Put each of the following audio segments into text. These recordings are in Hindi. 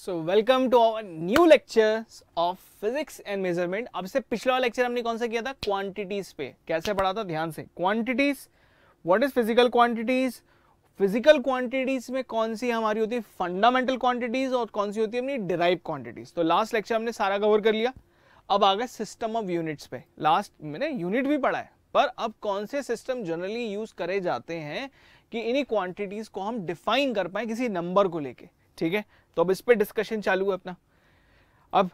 So welcome to our new lecture of physics and measurement. अब से पिछला वाला लेक्चर हमने कौन सा किया था? क्वांटिटीज पे। कैसे पढ़ा था? ध्यान से। Quantities, what is physical quantities, physical quantities में कौन सी हमारी होती है फंडामेंटल क्वांटिटीज और कौन सी होती है अपनी डिराइव क्वांटिटीज। तो लास्ट लेक्चर हमने सारा कवर कर लिया। अब आ गए सिस्टम ऑफ यूनिट्स पे। लास्ट मैंने यूनिट भी पढ़ा है, पर अब कौन से सिस्टम जनरली यूज करे जाते हैं कि इन्हीं क्वांटिटीज को हम डिफाइन कर पाए किसी नंबर को लेके। ठीक है, तो अब इस पे डिस्कशन चालू है अपना। अब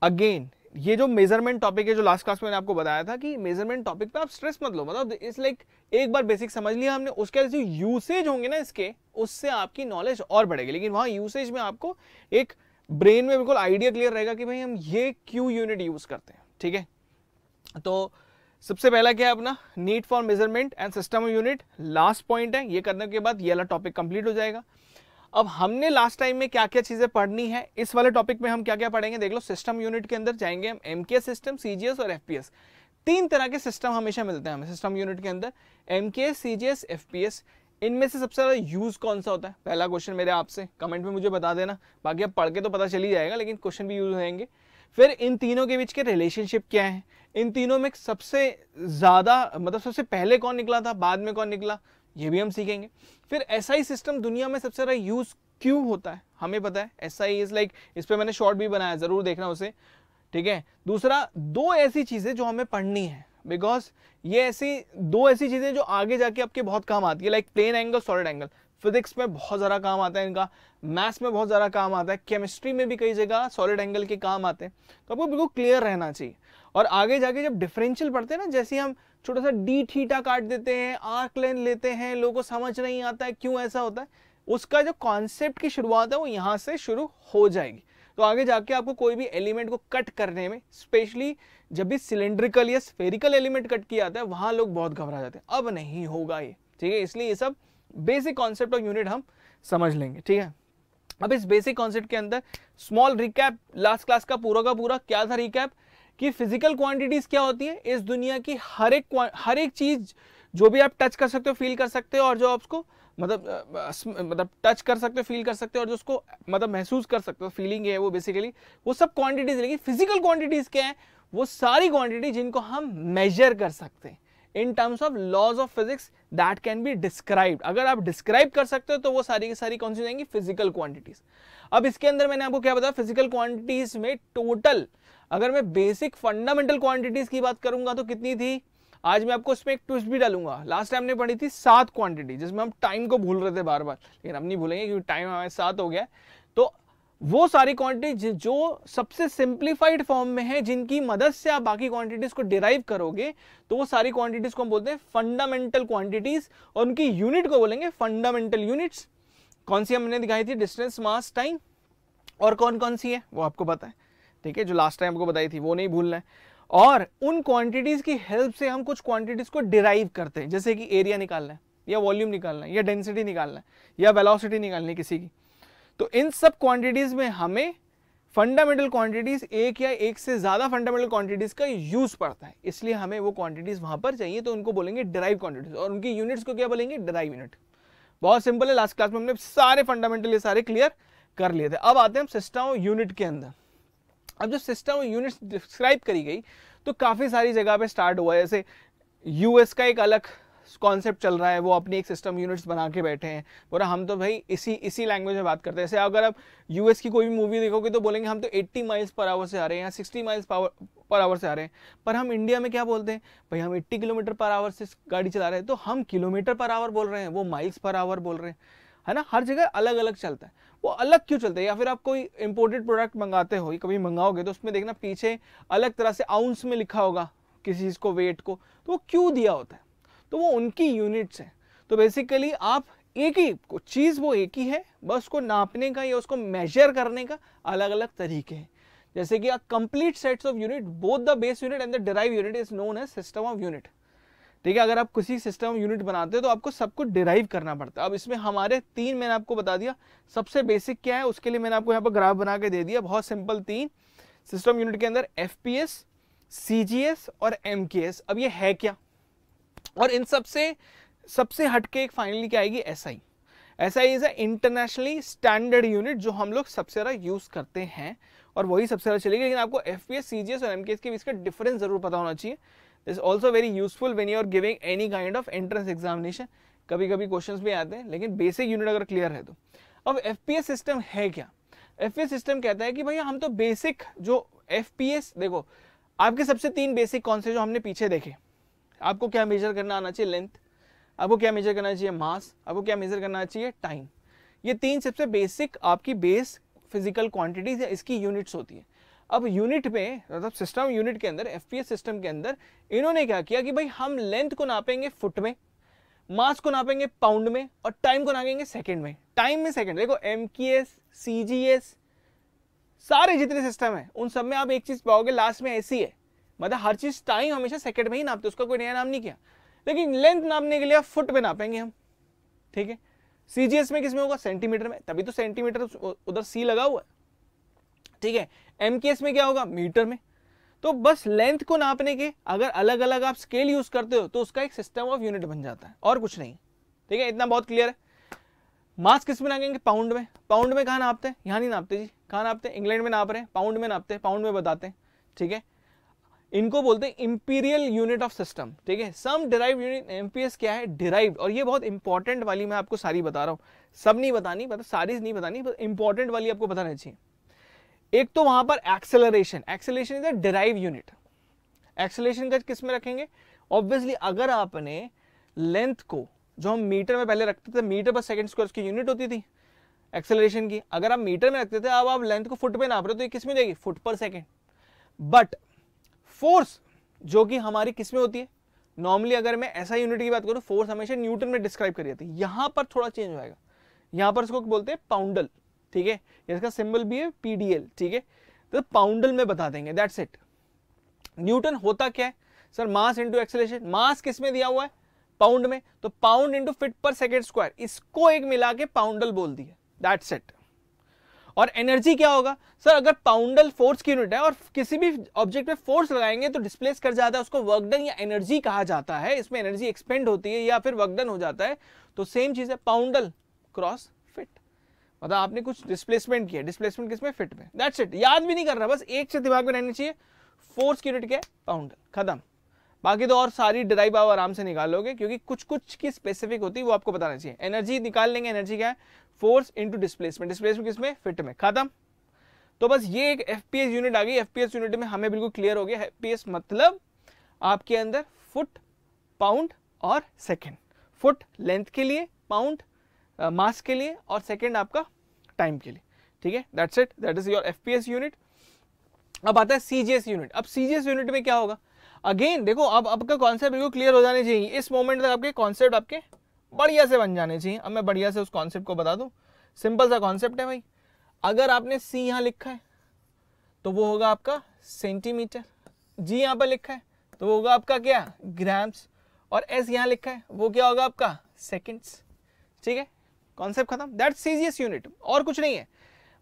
अगेन ये जो मेजरमेंट टॉपिक है, जो लास्ट क्लास में मैंने आपको बताया था कि मेजरमेंट टॉपिक पे आप स्ट्रेस मत लो, मतलब इट्स लाइक एक बार बेसिक समझ लिया हमने, उसके जो यूसेज होंगे ना इसके, उससे आपकी नॉलेज और बढ़ेगी। लेकिन वहां यूसेज में आपको एक ब्रेन में बिल्कुल आइडिया क्लियर रहेगा कि भाई हम ये क्यों यूनिट यूज करते हैं। ठीक है, तो सबसे पहला क्या है अपना need for measurement and system of unit. Last point है, ये करने के बाद ये वाला टॉपिक कंप्लीट हो जाएगा। अब हमने लास्ट टाइम में क्या क्या चीजें पढ़नी है, इस वाले टॉपिक में हम क्या क्या पढ़ेंगे देख लो। सिस्टम यूनिट के अंदर जाएंगे हम एमकेएस सिस्टम, सीजीएस और एफपीएस। तीन तरह के सिस्टम हमेशा मिलते हैं हमें सिस्टम यूनिट के अंदर, एमकेएस, सीजीएस, एफपीएस। इनमें से सबसे ज्यादा यूज कौन सा होता है? पहला क्वेश्चन मेरे आपसे कमेंट में मुझे बता देना, बाकी अब पढ़ के तो पता चल ही जाएगा, लेकिन क्वेश्चन भी यूज होंगे। फिर इन तीनों के बीच के रिलेशनशिप क्या है, इन तीनों में सबसे ज्यादा मतलब सबसे पहले कौन निकला था, बाद में कौन निकला, ये भी हम सीखेंगे। फिर एसआई सिस्टम दुनिया में सबसे ज्यादा यूज क्यों होता है, हमें पता है। एसआई इज लाइक, इस पे मैंने शॉर्ट भी बनाया, जरूर देखना उसे। ठीक है, दूसरा दो ऐसी चीजें जो हमें पढ़नी है, बिकॉज ये ऐसी दो ऐसी चीजें जो आगे जाके आपके बहुत काम आती है, like plane angle, solid angle. Physics में बहुत ज्यादा काम आता है इनका, मैथ्स में बहुत ज्यादा काम आता है, केमिस्ट्री में भी कई जगह सॉलिड एंगल के काम आते हैं। तो आपको बिल्कुल क्लियर रहना चाहिए। और आगे जाके जब डिफरेंशियल पढ़ते हैं ना, जैसे हम छोटा सा डी थीटा काट देते हैं, आर्क लेंथ लेते हैं, लोगों को समझ नहीं आता है क्यों ऐसा होता है, उसका जो कॉन्सेप्ट की शुरुआत है वो यहां से शुरू हो जाएगी। तो आगे जाके आपको कोई भी एलिमेंट को कट करने में, स्पेशली जब भी सिलेंड्रिकल या स्फेरिकल एलिमेंट कट किया जाता है, वहां लोग बहुत घबरा जाते हैं। अब नहीं होगा ये, ठीक है। इसलिए ये सब बेसिक कॉन्सेप्ट ऑफ यूनिट हम समझ लेंगे। ठीक है, अब इस बेसिक कॉन्सेप्ट के अंदर स्मॉल रिकैप, लास्ट क्लास का पूरा क्या था रिकैप, कि फिजिकल क्वांटिटीज क्या होती है। इस दुनिया की हर एक चीज जो भी आप टच कर सकते हो, फील कर सकते हो, और जो आपको मतलब टच कर सकते हो, फील कर सकते हो, और जो उसको मतलब महसूस कर सकते हो, फीलिंग है वो बेसिकली, वो सब क्वांटिटीज। लेकिन फिजिकल क्वांटिटीज क्या है? वो सारी क्वांटिटी जिनको हम मेजर कर सकते हैं in terms of laws of physics, that can be described. अगर आप डिस्क्राइब कर सकते हो तो वो सारी की सारी कौन सी जाएंगी? Physical quantities. अब इसके अंदर मैंने आपको क्या बताया, फिजिकल क्वांटिटीज में टोटल अगर मैं बेसिक फंडामेंटल क्वांटिटीज की बात करूंगा तो कितनी थी? आज मैं आपको इसमें एक ट्विस्ट भी डालूंगा। लास्ट टाइम हमने पढ़ी थी 7 क्वांटिटी, जिसमें हम टाइम को भूल रहे थे बार बार, लेकिन अब नहीं भूलेंगे क्योंकि टाइम हमारे 7 हो गया। तो वो सारी क्वांटिटी जो सबसे सिंप्लीफाइड फॉर्म में है, जिनकी मदद से आप बाकी क्वांटिटीज को डिराइव करोगे, तो वो सारी क्वांटिटीज को हम बोलते हैं फंडामेंटल क्वांटिटीज, और उनकी यूनिट को बोलेंगे फंडामेंटल यूनिट्स। कौन सी हमने दिखाई थी? डिस्टेंस, मास, टाइम। और कौन कौन सी है वो आपको पता है, ठीक है, जो लास्ट टाइम आपको बताई थी, वो नहीं भूलना है। और उन क्वांटिटीज की हेल्प से हम कुछ क्वांटिटीज को डिराइव करते हैं, जैसे कि एरिया निकालना है, या वॉल्यूम निकालना है, या डेंसिटी निकालना है, या वेलोसिटी निकालनी है किसी की। तो इन सब क्वांटिटीज में हमें फंडामेंटल क्वांटिटीज, एक या एक से ज्यादा फंडामेंटल क्वांटिटीज का यूज पड़ता है, इसलिए हमें वो क्वांटिटीज वहां पर चाहिए, तो उनको बोलेंगे डिराइव क्वांटिटीज, और उनकी यूनिट्स को क्या बोलेंगे? Derive unit. बहुत सिंपल है, लास्ट क्लास में हमने सारे फंडामेंटल ये सारे क्लियर कर लिए थे। अब आते हैं हम सिस्टम ऑफ यूनिट के अंदर। अब जो सिस्टम ऑफ यूनिट्स डिस्क्राइब करी गई तो काफी सारी जगह पे स्टार्ट हुआ है। जैसे यूएस का एक अलग कॉन्सेप्ट चल रहा है, वो अपनी एक सिस्टम यूनिट्स बना के बैठे हैं, बोला हम तो भाई इसी लैंग्वेज में बात करते हैं। जैसे अगर आप यूएस की कोई भी मूवी देखोगे तो बोलेंगे हम तो 80 माइल्स पर आवर से आ रहे हैं, या 60 माइल्स पर आवर से आ रहे हैं। पर हम इंडिया में क्या बोलते हैं? भाई हम 80 किलोमीटर पर आवर से गाड़ी चला रहे हैं, तो हम किलोमीटर पर आवर बोल रहे हैं, वो माइल्स पर आवर बोल रहे हैं, है ना। हर जगह अलग अलग चलता है, वो अलग क्यों चलता है? या फिर आप कोई इंपोर्टेड प्रोडक्ट मंगाते हो, कभी मंगाओगे तो उसमें देखना पीछे अलग तरह से आउंस में लिखा होगा किसी चीज को, वेट को, तो वो क्यों दिया होता है? तो वो उनकी यूनिट्स है। तो बेसिकली आप एक ही चीज, वो एक ही है, बस उसको नापने का या उसको मेजर करने का अलग अलग तरीके हैं। जैसे कि complete sets of unit, both the base unit and the derive unit is known as system of unit. ठीक है, अगर आप किसी सिस्टम यूनिट बनाते हो तो आपको सब कुछ डिराइव करना पड़ता है। अब इसमें हमारे 3 मैंने आपको बता दिया। सबसे बेसिक क्या है उसके लिए मैंने आपको यहाँ पर ग्राफ बना के दे दिया, बहुत सिंपल 3 सिस्टम यूनिट के अंदर, एफपीएस, सीजीएस और एमकेएस। अब ये है क्या? और इन सबसे हटके एक फाइनली क्या आएगी? SI. SI is a internationally standard unit जो हम लोग सबसे ज़्यादा यूज करते हैं और वही सबसे ज़्यादा चलेगी। लेकिन आपको FPS, CGS और MKS के बीच का डिफरेंस जरूर पता होना चाहिए। This is also very useful when you are giving any kind of entrance examination. कभी कभी क्वेश्चंस भी आते हैं, लेकिन बेसिक यूनिट अगर क्लियर है तो। अब FPS सिस्टम है क्या? FPS सिस्टम कहता है कि भैया हम तो बेसिक जो FPS, देखो आपके सबसे 3 बेसिक कौन से जो हमने पीछे देखे। आपको क्या मेजर करना आना चाहिए? लेंथ। आपको क्या मेजर करना चाहिए? मास। आपको क्या मेजर करना चाहिए? टाइम। ये 3 सबसे बेसिक आपकी बेस फिजिकल क्वांटिटीज है, इसकी यूनिट्स होती है। अब यूनिट में मतलब सिस्टम यूनिट के अंदर, FPS सिस्टम के अंदर इन्होंने क्या किया कि भाई हम लेंथ को नापेंगे फुट में, मास को नापेंगे पाउंड में और टाइम को नापेंगे सेकंड में। टाइम में सेकंड। देखो MKS, CGS, सारे जितने सिस्टम है उन सब में आप एक चीज पाओगे लास्ट में ऐसी है, मतलब हर चीज टाइम हमेशा सेकंड में ही नापते, उसका कोई नया नाम नहीं किया। लेकिन लेंथ नापने के लिए फुट में नापेंगे हम, ठीक है। CGS में किस में होगा? सेंटीमीटर में, तभी तो सेंटीमीटर उधर C लगा हुआ है, ठीक है। MKS में क्या होगा? मीटर में। तो बस लेंथ को नापने के अगर अलग अलग आप स्केल यूज करते हो तो उसका एक सिस्टम ऑफ यूनिट बन जाता है और कुछ नहीं, ठीक है। इतना बहुत क्लियर है। मास किस में नापेंगे? पाउंड में। पाउंड में कहाँ नापते हैं? यहाँ नहीं नापते जी। कहाँ नापते हैं? इंग्लैंड में नाप रहे हैं, पाउंड में नापते हैं, पाउंड में बताते हैं, ठीक है। इनको बोलते हैं इंपीरियल यूनिट ऑफ सिस्टम, ठीक है। सम डिराइव्ड यूनिट। MPS क्या है? डिराइव्ड। और ये बहुत इंपॉर्टेंट वाली मैं आपको सारी बता रहा हूँ, सब नहीं बतानी, मतलब सारी नहीं बतानी, बस इंपॉर्टेंट वाली आपको बताना चाहिए। एक तो वहां पर acceleration. Acceleration is a derive unit. Acceleration का किस में रखेंगे? ऑब्वियसली अगर आपने लेंथ को, जो हम मीटर में पहले रखते थे, मीटर पर सेकंड स्क्वायर उसकी यूनिट होती थी एक्सेलरेशन की, अगर आप मीटर में रखते थे, अब आप लेंथ को फुट में नाप रहे हो तो ये किस में देगी? फुट पर सेकेंड। बट फोर्स जो कि हमारी किस में होती है? नॉर्मली अगर मैं ऐसा यूनिट की बात करूं, फोर्स हमेशा न्यूटन में डिस्क्राइब करी जाती है। यहां पर थोड़ा चेंज होगा, यहां पर इसको बोलते हैं पाउंडल, ठीक है। इसका सिंबल भी है PDL, ठीक है। तो पाउंडल में बता देंगे, दैट्स इट। न्यूटन होता क्या है sir? Mass into acceleration. Mass किस में दिया हुआ है? पाउंड में, तो pound into feet per second square, इसको एक मिला के पाउंडल बोल दिया, दैट्स इट। और एनर्जी क्या होगा सर? अगर पाउंडल फोर्स की यूनिट है और किसी भी ऑब्जेक्ट पे फोर्स लगाएंगे तो डिस्प्लेस कर जाता है, उसको वर्क डन या एनर्जी कहा जाता है। इसमें एनर्जी एक्सपेंड होती है या फिर वर्क डन हो जाता है। तो सेम चीज है पाउंडल क्रॉस फिट, मतलब आपने कुछ डिस्प्लेसमेंट किया, डिस्प्लेसमेंट किसमें? फिट में, दैट्स इट। याद भी नहीं करना, बस एक से दिमाग में रहनी चाहिए, फोर्स की यूनिट क्या है? पाउंडल, खत्म। बाकी तो और सारी डिराइव आप आराम से निकाल लोगे, क्योंकि कुछ कुछ की स्पेसिफिक होती है, वो आपको बताना चाहिए। एनर्जी निकाल लेंगे, एनर्जी क्या है? Force into displacement. डिस्प्लेसमेंट किसमें? फिट में, खत्म। तो बस ये एक FPS यूनिट आ गई। FPS यूनिट में हमें बिल्कुल क्लियर हो गया। FPS मतलब आपके अंदर फुट, पाउंड और सेकेंड। फुट लेंथ के लिए, पाउंड मास के लिए और सेकेंड आपका टाइम के लिए, ठीक है। That's it, that is your FPS unit. अब आता है CGS यूनिट। अब CGS यूनिट में क्या होगा? अगेन देखो, अब आपका कॉन्सेप्ट बिल्कुल क्लियर हो जाने चाहिए। इस मोमेंट तक आपके कॉन्सेप्ट आपके बढ़िया से बन जाने चाहिए। अब मैं बढ़िया से उस कॉन्सेप्ट को बता दूं। सिंपल सा कॉन्सेप्ट है भाई। अगर आपने C यहां लिखा है तो वो होगा आपका सेंटीमीटर, G यहां पर लिखा है तो वो होगा आपका क्या? ग्राम्स, और S यहां लिखा है वो क्या होगा आपका? सेकेंड्स, ठीक है। कॉन्सेप्ट खत्म, दैट्स CGS यूनिट, और कुछ नहीं है।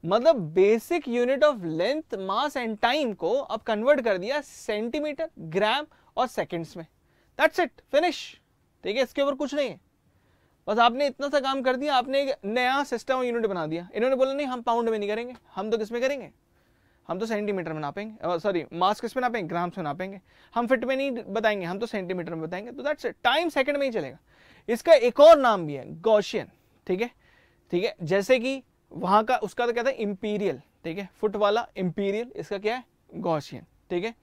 मतलब basic unit of length, mass and time को अब कन्वर्ट कर दिया सेंटीमीटर, ग्राम और सेकंड्स में, दैट्स इट, फिनिश, ठीक है। इसके ऊपर कुछ नहीं है, बस आपने इतना सा काम कर दिया, आपने एक नया सिस्टम यूनिट बना दिया। इन्होंने बोला नहीं हम पाउंड में नहीं करेंगे, हम तो किस में करेंगे? हम तो सेंटीमीटर में नापेंगे, सॉरी मास किस में नापेंगे? ग्राम्स में नापेंगे। हम फिट में नहीं बताएंगे, हम तो सेंटीमीटर में बताएंगे। तो दैट्स इट, टाइम सेकंड में ही चलेगा। इसका एक और नाम भी है, गॉसियन, ठीक है, ठीक है। जैसे कि वहां का उसका तो कहता है इंपीरियल, ठीक है, फुट वाला इंपीरियल, इसका क्या है? गॉसियन, ठीक है।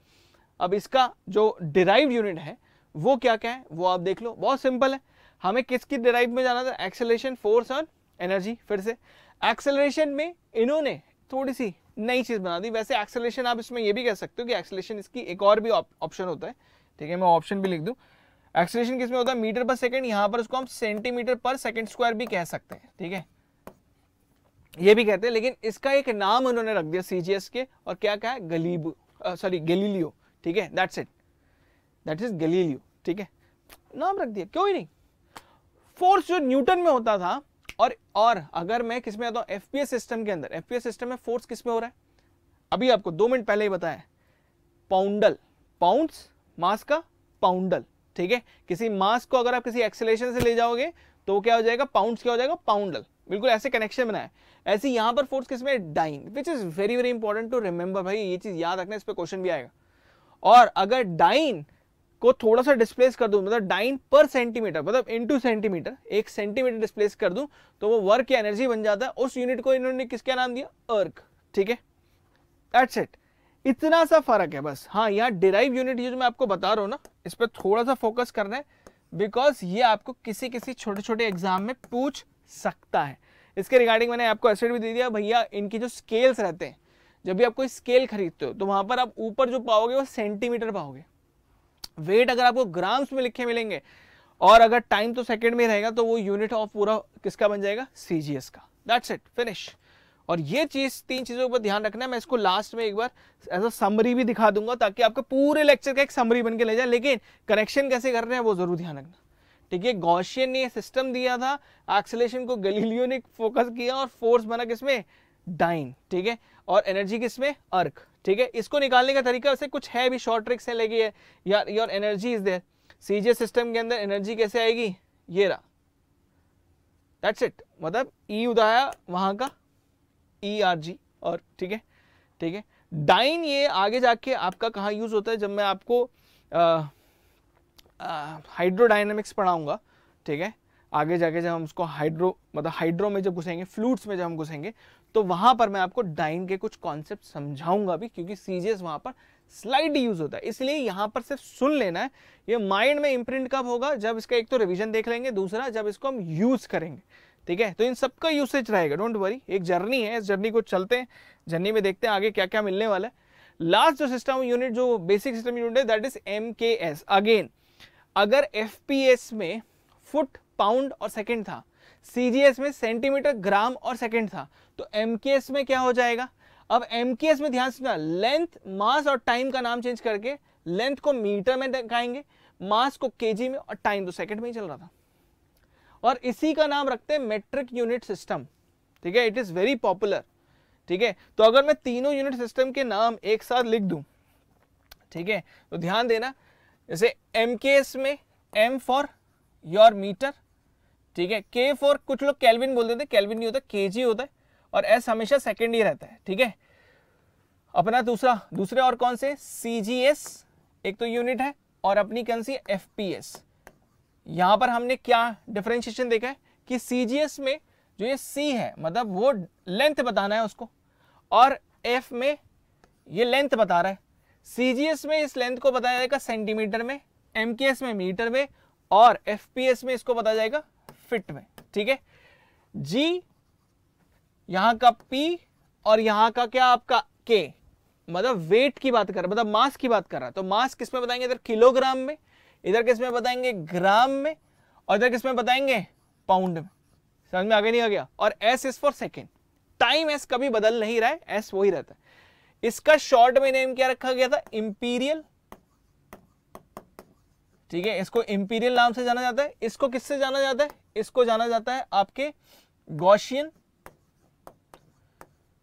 अब इसका जो डिराइव्ड यूनिट है वो क्या क्या है वो आप देख लो, बहुत सिंपल है। हमें किसकी डिराइव में जाना था? एक्सेलरेशन, फोर्स और एनर्जी। फिर से एक्सेलरेशन में इन्होंने थोड़ी सी नई चीज बना दी। वैसे एक्सेलरेशन आप इसमें ये भी कह सकते हो कि एक्सेलरेशन इसकी एक और भी ऑप्शन होता है, ठीक है, मैं ऑप्शन भी लिख दूं। एक्सेलरेशन किसमें होता है? मीटर पर सेकंड, यहां पर उसको हम सेंटीमीटर पर सेकंड स्क्वायर भी कह सकते हैं, ठीक है, ये भी कहते हैं। लेकिन इसका एक नाम उन्होंने रख दिया CGS के, और क्या क्या है? गैलीलियो, ठीक है, that's it, that is Galileo, ठीक है, नाम रख दिया, क्यों ही नहीं। फोर्स जो न्यूटन में होता था, और अगर मैं किस में आता हूं? FPS सिस्टम के अंदर। FPS सिस्टम में फोर्स किस में हो रहा है? अभी आपको 2 मिनट पहले ही बताया, पाउंडल, पाउंड्स, मास का पाउंडल, ठीक है। किसी मास को अगर आप किसी एक्सेलरेशन से ले जाओगे तो क्या हो जाएगा? पाउंड्स क्या हो जाएगा? पाउंडल। बिल्कुल ऐसे कनेक्शन बनाए। ऐसे यहाँ पर फोर्स किसमें, dyne, which is very very important to remember. भाई ये चीज याद रखना, इस पे क्वेश्चन भी आएगा। और अगर डाइन को थोड़ा सा डिस्प्लेस कर दूं, मतलब डाइन पर सेंटीमीटर, मतलब इनटू सेंटीमीटर, 1 सेंटीमीटर डिस्प्लेस कर दूं, तो वो वर्क या एनर्जी बन जाता है। उस यूनिट को इन्होंने किसका नाम दिया, अर्क। ठीक है, दैट्स इट, इतना सा फर्क है बस। हाँ, यहाँ डिराइव यूनिट ये जो मैं आपको बता रहा हूँ ना, इस पर थोड़ा सा फोकस करना है, बिकॉज ये आपको किसी किसी छोटे छोटे एग्जाम में पूछ सकता है। इसके रिगार्डिंग मैंने आपको एसिड भी दे दिया भैया। इनकी जो स्केल्स रहते हैं, जब भी आप कोई स्केल खरीदते हो तो वहां पर आप ऊपर जो पाओगे वो सेंटीमीटर पाओगे, वेट अगर आपको ग्राम्स में लिखे मिलेंगे, और अगर टाइम तो सेकंड में रहेगा, तो वो यूनिट ऑफ पूरा किसका बन जाएगा, सीजीएस का। That's it, finish. और ये चीज, 3 चीजों पर ध्यान रखना है। मैं इसको लास्ट में एक बार एज अ समरी भी दिखा दूंगा, ताकि आपको पूरे लेक्चर का एक समरी बन के ले जाए, लेकिन कनेक्शन कैसे कर रहे हैं वो जरूर ध्यान रखना। ठीक है, गॉसियन ने सिस्टम दिया था, एक्सेलरेशन को गैलीलियो ने फोकस किया, और फोर्स बना किसमें, डाइन। ठीक है, और एनर्जी किसमें, अर्क। ठीक है, इसको निकालने का तरीका वैसे कुछ है भी, शॉर्ट ट्रिक्स है, लगी है यार। Your energy is there, CGS system के अंदर एनर्जी कैसे आएगी, ये रहा, दैट्स इट। मतलब ई उदाया वहां का ERG, और ठीक है, ठीक है। डाइन ये आगे जाके आपका कहाँ यूज होता है, जब मैं आपको हाइड्रोडायनेमिक्स पढ़ाऊंगा। ठीक है, आगे जाके जब हम उसको मतलब हाइड्रो में जब घुसेंगे, फ्लूइड्स में जब हम घुसेंगे, तो वहां पर मैं आपको डाइन के कुछ कॉन्सेप्ट समझाऊंगा भी, क्योंकि सीजीएस वहां पर स्लाइड यूज होता है। इसलिए यहां पर सिर्फ सुन लेना है। ये माइंड में इंप्रिंट कब होगा, जब इसका एक तो रिवीजन देख लेंगे, दूसरा जब इसको हम यूज करेंगे। ठीक है, तो इन सबका यूसेज रहेगा, डोंट वरी। एक जर्नी है, इस जर्नी को चलते हैं, जर्नी में देखते हैं आगे क्या क्या मिलने वाला है। लास्ट जो सिस्टम यूनिट, जो बेसिक सिस्टम यूनिट है, दैट इज MKS। अगेन, अगर FPS में फुट, पाउंड और सेकंड था, CGS में सेंटीमीटर, ग्राम और सेकंड था, तो MKS में क्या हो जाएगा। अब MKS में ध्यान से, लेंथ, मास और टाइम का नाम चेंज करके लेंथ को मीटर में दिखाएंगे, मास को केजी में, और टाइम तो सेकंड में ही चल रहा था, और इसी का नाम रखते हैं मेट्रिक यूनिट सिस्टम। ठीक है, इट इज वेरी पॉपुलर। ठीक है, तो अगर मैं तीनों यूनिट सिस्टम के नाम एक साथ लिख दूं, ठीक है, तो ध्यान देना, जैसे MKS में M फॉर योर मीटर, ठीक है, K फॉर, कुछ लोग केल्विन बोल देते हैं, केल्विन नहीं होता, केजी होता है, और S हमेशा सेकेंड ही रहता है। ठीक है, अपना दूसरे और कौन से, CGS एक तो यूनिट है, और अपनी कौन सी, FPS। यहां पर हमने क्या डिफरेंशिएशन देखा है कि CGS में जो ये C है, मतलब वो लेंथ बताना है उसको, और F में ये लेंथ बता रहा है। CGS में इस लेंथ को बताया जाएगा सेंटीमीटर में, MKS में मीटर में, और FPS में इसको बताया जाएगा फिट में। ठीक है, G यहां का P, और यहां का क्या आपका K, मतलब वेट की बात कर रहा है, मतलब मास की बात कर रहा है। तो मास किस में बताएंगे, इधर किलोग्राम में, इधर किस में बताएंगे, ग्राम में, और इधर किस में बताएंगे, पाउंड में। समझ में आगे नहीं आ गया। और S is for second, time S कभी बदल नहीं रहा है, S वही रहता है। इसका शॉर्ट में नेम क्या रखा गया था, इंपीरियल। ठीक है, इसको इंपीरियल नाम से जाना जाता है। इसको किससे जाना जाता है, इसको जाना जाता है आपके गॉसियन।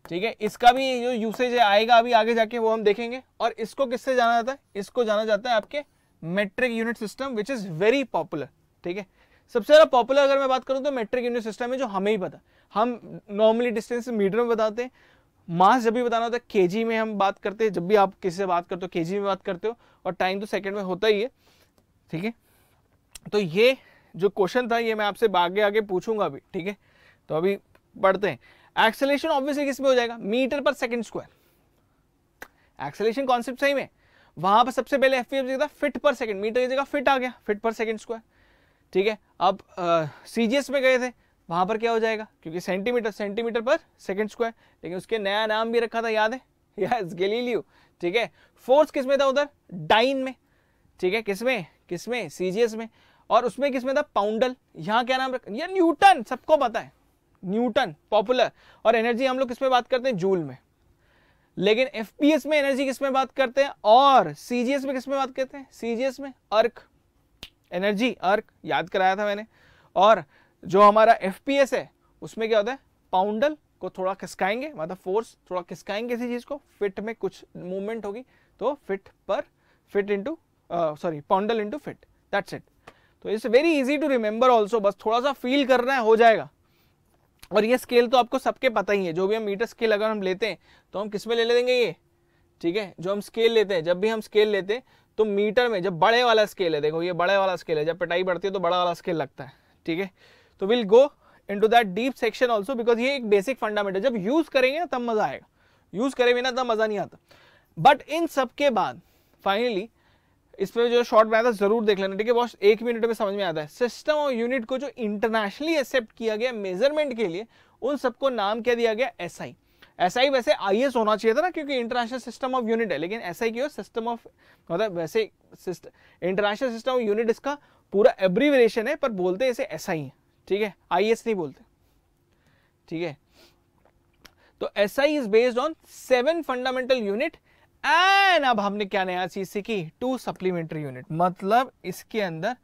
ठीक है, इसका भी जो यूसेज आएगा अभी आगे जाके वो हम देखेंगे। और इसको किससे जाना जाता है, इसको जाना जाता है आपके metric unit system, which is very popular. ठीक है, सबसे ज्यादा पॉपुलर अगर मैं बात करूं तो मेट्रिक यूनिट सिस्टम है, जो हमें ही पता। हम नॉर्मली डिस्टेंस मीटर में बताते हैं, मास जब भी बताना होता है केजी में हम बात करते हैं, जब भी आप किसी से बात करते हो केजी में बात करते हो, और टाइम तो सेकंड में होता ही है। ठीक है, तो ये जो क्वेश्चन था ये मैं आपसे आगे आगे पूछूंगा अभी। ठीक है, तो अभी पढ़ते हैं। एक्सेलरेशन ऑब्वियसली किसमें हो जाएगा, मीटर पर सेकंड स्क्वायर। एक्सेलरेशन कॉन्सेप्ट सही में, वहां पर सबसे पहले FPS था फिट पर सेकंड, मीटर की जगह फिट आ गया, फिट पर सेकंड स्क्वायर। ठीक है, अब CGS में गए थे, वहां पर क्या हो जाएगा, क्योंकि सेंटीमीटर पर सेकंड स्क्वायर, लेकिन उसके नया नाम भी रखा था, याद है, यस, गैलीलियो। ठीक है, फोर्स किसमें था उधर, डाइन में। ठीक है, किसमें CGS में, और उसमें किसमें था, पाउंडल। यहाँ क्या नाम रखा, ये न्यूटन, सबको पता है, न्यूटन पॉपुलर। और एनर्जी हम लोग किसमें बात करते हैं, जूल में। लेकिन FPS में एनर्जी किसमें बात करते हैं, और CGS में किसमें बात करते हैं, CGS में अर्क, एनर्जी अर्क याद कराया था मैंने। और जो हमारा FPS है उसमें क्या होता है, पाउंडल को थोड़ा खिसकाएंगे, मतलब फोर्स थोड़ा खिसकाएंगे किसी चीज को, फिट में कुछ मूवमेंट होगी, तो poundal into feet, that's it. तो it's very easy to remember also, बस थोड़ा सा फील करना है, हो जाएगा। और ये स्केल तो आपको सबके पता ही है, जो भी हम मीटर स्केल अगर हम लेते हैं तो हम किस में ले लेंगे ये, ठीक है, जो हम स्केल लेते हैं, जब भी हम स्केल लेते हैं तो मीटर में, जब बड़े वाला स्केल है, देखो ये बड़े वाला स्केल है, जब पिटाई बढ़ती है तो बड़ा वाला स्केल लगता है, ठीक है। तो will go into that deep section also, because ये एक बेसिक फंडामेंटल, जब यूज करेंगे तब मजा आएगा, यूज करे बिना तब मजा नहीं आता। बट इन सब के बाद फाइनली इस पे जो शॉर्ट बनाया था जरूर देख लेना, ठीक है, बहुत 1 मिनट में समझ में आता है। सिस्टम ऑफ यूनिट को जो इंटरनेशनली एक्सेप्ट किया गया मेजरमेंट के लिए, उन सबको नाम क्या दिया गया, एसआई। एसआई वैसे आईएस होना चाहिए था ना, क्योंकि इंटरनेशनल सिस्टम ऑफ यूनिट है, लेकिन एसआई क्यों, सिस्टम ऑफ, मतलब वैसे इंटरनेशनल सिस्टम ऑफ यूनिट इसका पूरा एब्रीविएशन है, पर बोलते हैं इसे एसआई है, ठीक है, आईएस नहीं बोलते, ठीक है। तो SI is based on 7 fundamental unit and अब हमने क्या नया चीज सीखी, 2 सप्लीमेंट्री यूनिट, मतलब इसके अंदर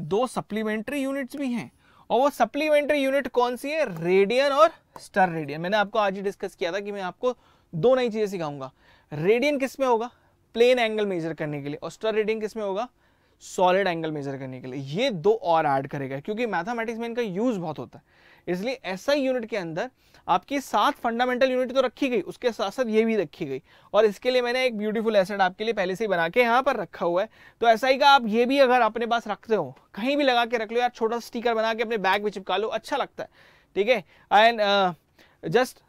2 सप्लीमेंट्री यूनिट्स भी हैं। और वो सप्लीमेंट्री यूनिट कौन सी है, रेडियन और स्टर रेडियन। मैंने आपको आज ही डिस्कस किया था कि मैं आपको 2 नई चीजें सिखाऊंगा। रेडियन किस में होगा, प्लेन एंगल मेजर करने के लिए, और स्टर रेडियन किस में होगा, सॉलिड एंगल मेजर करने के लिए। ये 2 और ऐड करेगा, क्योंकि मैथमेटिक्स में इनका यूज बहुत होता है। इसलिए एसआई यूनिट के अंदर आपकी 7 फंडामेंटल यूनिट तो रखी गई, उसके साथ साथ ये भी रखी गई। और इसके लिए मैंने एक ब्यूटीफुल एसेट आपके लिए पहले से ही बना के यहाँ पर रखा हुआ है। तो एसआई का आप ये भी अगर अपने पास रखते हो, कहीं भी लगा के रख लो यार, छोटा स्टिकर बना के अपने बैग में चिपका लो, अच्छा लगता है, ठीक है। And just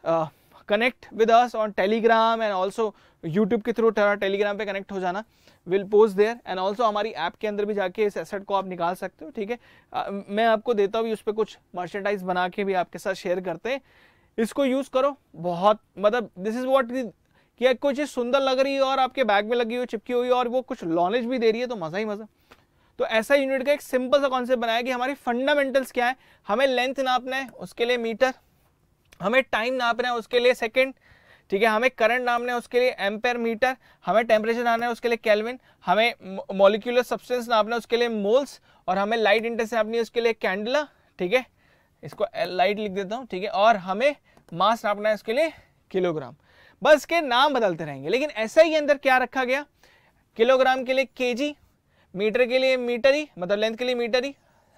connect with us on Telegram and also YouTube के थ्रू टेलीग्राम पे कनेक्ट हो जाना, will post there. And also हमारी ऐप के अंदर भी जाके इस एसेट को आप निकाल सकते हो, ठीक है। मैं आपको देता हूँ, उस पर कुछ मर्चेंडाइज बना के भी आपके साथ शेयर करते हैं। इसको यूज करो, बहुत मतलब दिस इज व्हाट कि कोई चीज सुंदर लग रही है और आपके बैग में लगी हुई, चिपकी हुई, और वो कुछ नॉलेज भी दे रही है, तो मजा ही मजा। तो ऐसा यूनिट का एक सिंपल सा कॉन्सेप्ट बनाया कि हमारी फंडामेंटल्स क्या है, हमें लेंथ नापना है उसके लिए मीटर, हमें टाइम नापना है उसके लिए सेकेंड, ठीक है, हमें करंट नापना है उसके लिए एम्पेयर मीटर, हमें टेम्परेचर नापना है उसके लिए केल्विन, हमें मॉलिक्यूलर सब्सटेंस नापना है उसके लिए मोल्स, और हमें लाइट इंटेंसिटी नापनी है उसके लिए कैंडला, ठीक है, इसको लाइट लिख देता हूं, ठीक है। और हमें मास नापना है उसके लिए किलोग्राम। बस के नाम बदलते रहेंगे, लेकिन ऐसा ही अंदर क्या रखा गया, किलोग्राम के लिए केजी, मीटर के लिए मीटर ही, मतलब लेंथ के लिए मीटर ही,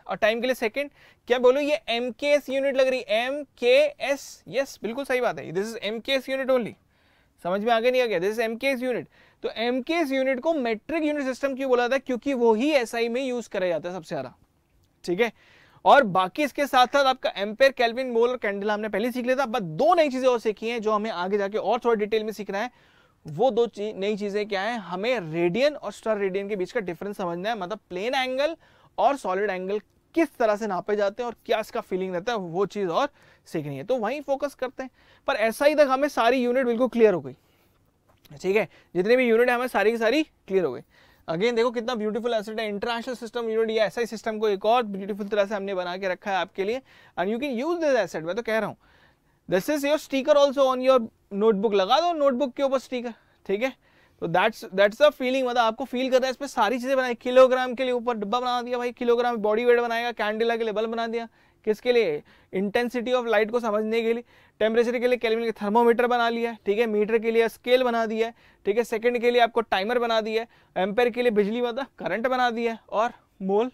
और टाइम के लिए सेकंड। क्या बोलो, ये एमकेएस यूनिट लग रही, एमकेएस, यस बिल्कुल सही बात है, this is MKS unit only. समझ में आगे नहीं आ गया, दिस इज एमकेएस यूनिट। तो एमकेएस यूनिट को मेट्रिक यूनिट सिस्टम क्यों बोला था, क्योंकि वो ही एसआई में यूज करा जाता है सबसे ज्यादा, ठीक है। और बाकी इसके साथ साथ आपका एम्पेयर, केल्विन, मोल और कैंडला हमने पहले सीख लिया था, बस 2 नई चीजें और सीखी हैं जो हमें आगे जाके और थोड़ा डिटेल में सीखना है। वो 2 नई चीजें क्या है, हमें रेडियन और स्टर रेडियन के बीच का डिफरेंस समझना है, मतलब प्लेन एंगल और सॉलिड एंगल किस तरह से नापे जाते हैं और क्या इसका फीलिंग रहता है, वो चीज और सीखनी है। तो वहीं फोकस करते हैं। पर ऐसा ही तक हमें सारी यूनिट बिल्कुल क्लियर हो गई, ठीक है, जितने भी यूनिट है हमें सारी की सारी क्लियर हो गई। अगेन देखो कितना ब्यूटीफुल एसेट है, इंटरनेशनल सिस्टम यूनिट, या एसआई सिस्टम को एक और ब्यूटीफुल तरह से हमने बना के रखा है आपके लिए, and you can use this asset. मैं तो कह रहा हूँ, this is your sticker also on your notebook, लगा दो नोटबुक के ऊपर स्टिकर, ठीक है। तो दैट्स द फीलिंग, मतलब आपको फील करता है इसमें सारी चीजें बनाई। किलोग्राम के लिए ऊपर डिब्बा बना दिया भाई, किलोग्राम बॉडी वेट बनाएगा, कैंडिला के लिए बल्ब बना दिया, किसके लिए, इंटेंसिटी ऑफ लाइट को समझने के लिए, टेम्परेचर के लिए केल्विन के थर्मोमीटर बना लिया, ठीक है, मीटर के लिए स्केल बना दिया है, ठीक है, सेकंड के लिए आपको टाइमर बना दिया है, एम्पेयर के लिए बिजली मतलब करंट बना दिया है, और मोल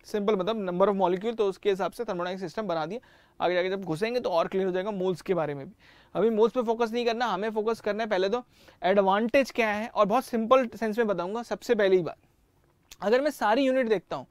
सिंपल मतलब नंबर ऑफ मॉलिक्यूल, तो उसके हिसाब से थर्मोडायनामिक सिस्टम बना दिया। आगे जाके जब घुसेंगे तो और क्लियर हो जाएगा मोल्स के बारे में भी। अभी मोल्स पे फोकस नहीं करना, हमें फोकस करना है पहले तो एडवांटेज क्या है, और बहुत सिंपल सेंस में बताऊंगा। सबसे पहली बात, अगर मैं सारी यूनिट देखता हूं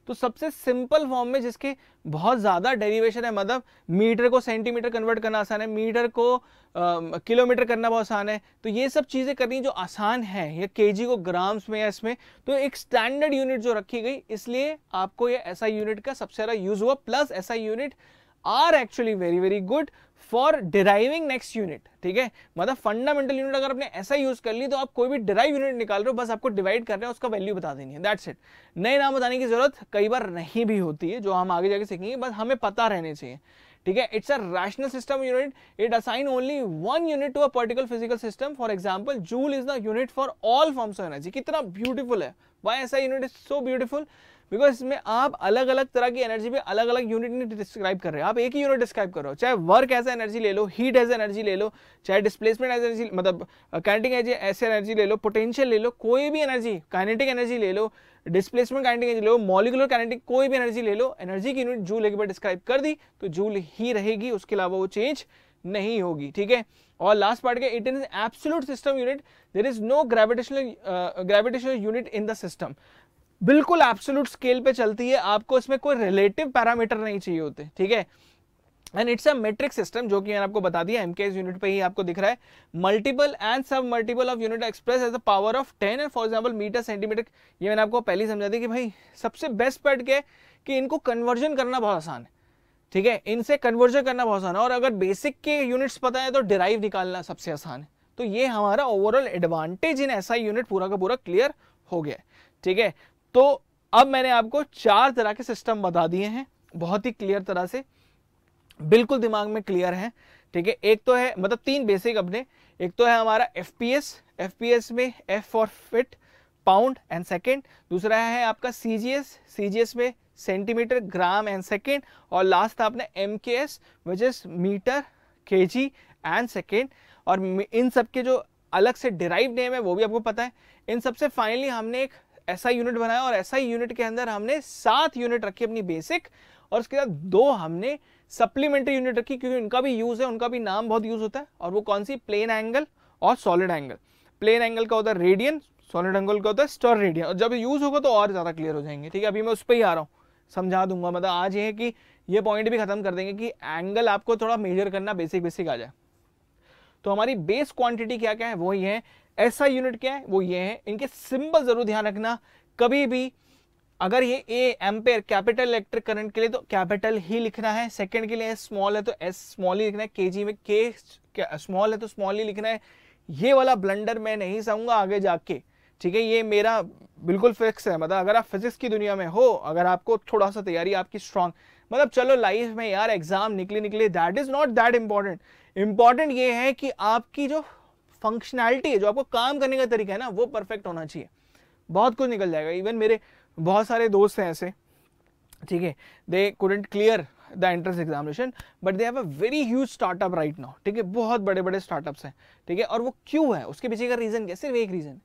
तो सबसे सिंपल फॉर्म में जिसके बहुत ज्यादा डेरिवेशन है, मतलब मीटर को सेंटीमीटर कन्वर्ट करना आसान है, मीटर को किलोमीटर करना बहुत आसान है, तो ये सब चीजें करनी जो आसान है, या केजी को ग्राम्स में या इसमें, तो एक स्टैंडर्ड यूनिट जो रखी गई, इसलिए आपको ये एसआई यूनिट का सबसे ज्यादा यूज हुआ। Plus SI unit are actually very very good for deriving next unit, ठीक है, मतलब फंडामेंटल यूनिट अगर आपने ऐसा यूज कर ली तो आप कोई भी डिराइव यूनिट निकाल रहे हो, बस आपको डिवाइड कर रहे हैं, उसका वैल्यू बता देनी है, दैट्स इट। नए नाम बताने की जरूरत कई बार नहीं भी होती है, जो हम आगे जाके सीखेंगे, बस हमें पता रहने चाहिए, ठीक है। It's a rational system unit, it assign only 1 unit to a particular physical system. For example, joule is the unit for all forms of energy. कितना ब्यूटीफुल है, why SI unit is so beautiful? Because इसमें आप अलग अलग तरह की एनर्जी पे अलग अलग यूनिट नहीं डिस्क्राइब कर रहे हो, आप एक ही यूनिट डिस्क्राइब कर रहे हो। चाहे वर्क एज एनर्जी ले लो, हीट एज एनर्जी ले लो, चाहे डिस्प्लेसमेंट एज एनर्जी, मतलब काइनेटिक एज ऐसे एनर्जी ले लो, पोटेंशियल ले लो, कोई भी एनर्जी, काइनेटिक एनर्जी ले लो, डिस्प्लेसमेंट काइनेटिक एनर्जी ले लो, मॉलिक्यूलर काइनेटिक, कोई भी एनर्जी ले लो, एनर्जी की यूनिट जूल एक बार डिस्क्राइब कर दी तो जूल ही रहेगी, उसके अलावा वो चेंज नहीं होगी, ठीक है। और लास्ट पार्ट के, it is absolute system unit, there is no gravitational unit in the system, बिल्कुल एब्सोल्यूट स्केल पे चलती है, आपको इसमें कोई रिलेटिव पैरामीटर नहीं चाहिए होते, ठीक है। And it's a metric system, जो कि मैंने आपको बता दिया, एमकेएस यूनिट पे ही आपको दिख रहा है। Multiple and sub multiple of unit express as the power of 10 and for example metre centimetre. ये मैंने आपको पहले ही समझा दिया कि भाई सबसे बेस्ट पार्ट क्या है कि इनको कन्वर्जन करना बहुत आसान है, ठीक है, इनसे कन्वर्जन करना बहुत आसान है। और अगर बेसिक के यूनिट्स पता है तो डिराइव निकालना सबसे आसान है। तो ये हमारा overall advantage in SI unit पूरा का पूरा क्लियर हो गया, ठीक है। तो अब मैंने आपको 4 तरह के सिस्टम बता दिए हैं, बहुत ही क्लियर तरह से, बिल्कुल दिमाग में क्लियर है, ठीक है। एक तो है, मतलब 3 बेसिक अपने, एक तो है हमारा एफपीएस, एफपीएस में F for feet, pound and second. दूसरा है आपका सीजीएस, सीजीएस में सेंटीमीटर, ग्राम एंड सेकेंड। और लास्ट था अपना MKS which is metre, KG and second. और इन सब के जो अलग से डिराइव नेम है वो भी आपको पता है। इन सबसे फाइनली हमने एक एसआई यूनिट बनाया, और एसआई यूनिट के अंदर हमने 7 यूनिट रखी अपनी बेसिक, और उसके बाद 2 हमने सप्लीमेंट्री यूनिट रखी, क्योंकि उनका भी यूज है, उनका भी नाम बहुत यूज होता है। और वो कौन सी? प्लेन एंगल और सॉलिड एंगल। प्लेन एंगल का होता है रेडियन, सॉलिड एंगल का होता है स्टेरेडियन। और जब यूज होगा तो और ज्यादा क्लियर हो जाएंगे, ठीक है। अभी मैं उस पर ही आ रहा हूँ, समझा दूंगा, मतलब आज ये है कि ये पॉइंट भी खत्म कर देंगे कि एंगल आपको थोड़ा मेजर करना बेसिक आ जाए। तो हमारी बेस क्वांटिटी क्या क्या है वो ये है, एसआई यूनिट क्या है वो ये है। इनके सिंबल जरूर ध्यान रखना, कभी भी अगर ये ए एम्पेयर कैपिटल इलेक्ट्रिक करंट के लिए तो कैपिटल ही लिखना है, सेकंड के लिए एस स्मॉल है तो एस स्मॉल ही लिखना है, केजी में के स्मॉल है तो स्मॉल ही लिखना है। ये वाला ब्लंडर मैं नहीं चाहूंगा आगे जाके, ठीक है। ये मेरा बिल्कुल फिक्स है, मतलब अगर आप फिजिक्स की दुनिया में हो, अगर आपको थोड़ा सा तैयारी आपकी स्ट्रांग, मतलब चलो लाइफ में यार एग्जाम निकले that is not that important. Important ये है कि आपकी जो फंक्शनैलिटी है, जो आपको काम करने का तरीका है ना, वो परफेक्ट होना चाहिए, बहुत कुछ निकल जाएगा। इवन मेरे बहुत सारे दोस्त हैं ऐसे, ठीक है, they couldn't clear the entrance examination but they have a very huge startup right now, ठीक है, बहुत बड़े बड़े स्टार्टअप्स हैं, ठीक है। और वो क्यों है, उसके पीछे का रीजन क्या? सिर्फ एक reason,